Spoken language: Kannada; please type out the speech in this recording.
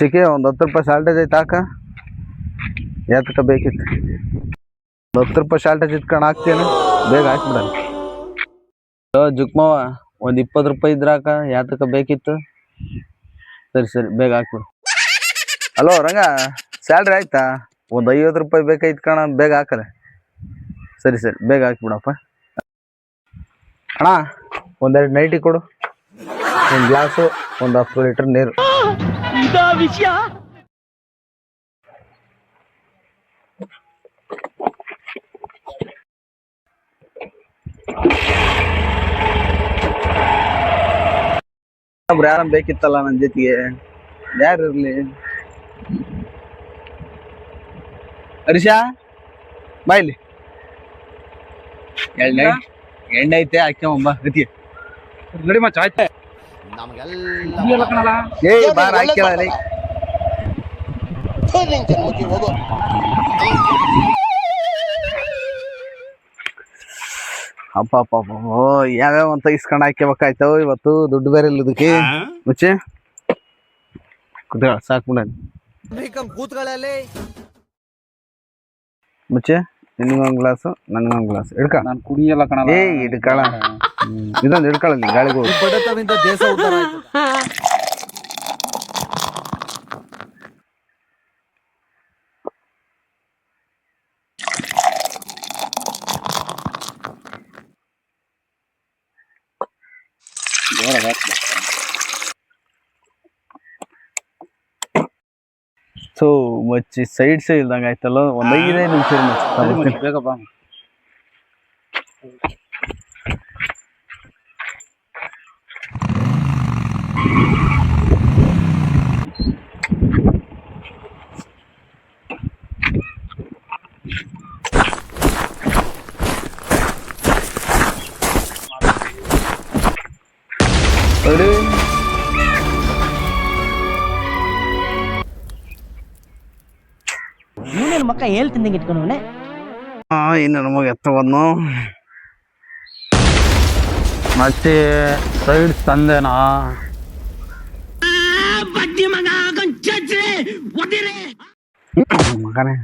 ಚಿಕ್ಕಿ ಒಂದು 10 ರೂಪಾಯಿ ಶಾಲ್ಟೇಜ್ ಐತೆ ಹಾಕ. ಯಾತಕ್ಕೆ ಬೇಕಿತ್ತು? 10 ರೂಪಾಯಿ ಶಾಲ್ಟೇಜ್ ಇಟ್ಕೊಂಡು ಹಾಕ್ತೇನೆ, ಬೇಗ ಹಾಕ್ಬಿಡಲ್ಲ. ಜುಕ್ಮವ ಒಂದು 20 ರೂಪಾಯಿ ಇದ್ರಾಕ, ಯಾತಕ್ಕೆ ಬೇಕಿತ್ತು? ಸರಿ ಬೇಗ ಹಾಕ್ಬಿಡು. ಹಲೋ ರಂಗ, ಸ್ಯಾಲ್ರಿ ಆಯ್ತಾ? ಒಂದು 50 ರೂಪಾಯಿ ಬೇಕಾಯ್ತು ಕಣ, ಬೇಗ ಹಾಕರೆ. ಸರಿ ಬೇಗ ಹಾಕ್ಬಿಡಪ್ಪ. ಅಣ್ಣ ಒಂದೆರಡು ನೈಟಿ ಕೊಡು, ಒಂದು ಗ್ಲಾಸು, ಒಂದು 10 ಲೀಟರ್ ನೀರು. ವಿಷಯ ಯಾರ ಬೇಕಿತ್ತಲ್ಲ ನನ್ನ ಜೊತೆಗೆ, ಯಾರು ಇರ್ಲಿ? ಹರೀಶಾ ಬಾಯ್ಲಿ, ಎಣ್ಣೆ ಐತೆ ಹಾಕ್ಯಂಬ ಗತಿ ನಡಿ ಮಚ್ಚ ಆಯ್ತೆ. ಏ ಬಾರ ಹಾಕ್ಯಾಳ ಅಪ್ಪ ಯಾವ್ಯಾವ ಅಂತ ಇಸ್ಕೊಂಡು ಹಾಕ್ಯಬೇಕಾಯ್ತವ ಇವತ್ತು. ದುಡ್ಡು ಬೇರೆ ಇಲ್ಲ ಇದಕ್ಕೆ. ಮುಚ್ಚೆ ಸಾಕು ಕೂತ್ಕೊಳ್ಳಿ. ಮುಚ್ಚೆ ನಿನ್ಗೊಂದು ಗ್ಲಾಸು, ನನಗೊಂದು ಗ್ಲಾಸ್ ಹಿಡ್ಕ. ನಾನು ಕುಡಿಯಲ್ಲ ಕಣ. ಏ ಹಿಡ್ಕಳ, ಇದೊಂದು ಹಿಡ್ಕೊಳ್ಳಿ ಗಾಳಿಗೆ ಹೋಗಿ. ಬಡತವಿಂದ ದೇಶ ಉದ್ಧಾರ ಆಯ್ತು. ಸೊ ಮಚ್ಚಿ ಸೈಡ್ ಇಲ್ದಂಗೆ ಆಯ್ತಲ್ಲ. ಒಂದು 5 ನಿಮಿಷ ಬೇಕಪ್ಪ. ಇವನೇನು ಮಕ್ಕ ಹೇಳ್ತಿದ್ದಂಗೆ ಇಟ್ಕೊಂಡವನೆ. ಇನ್ನು ನಮಗೆ ಎತ್ತವನ್ನು ಮತ್ತೆ ಸೈಡ್ ತಂದೆನಾ ಮಗನೇ.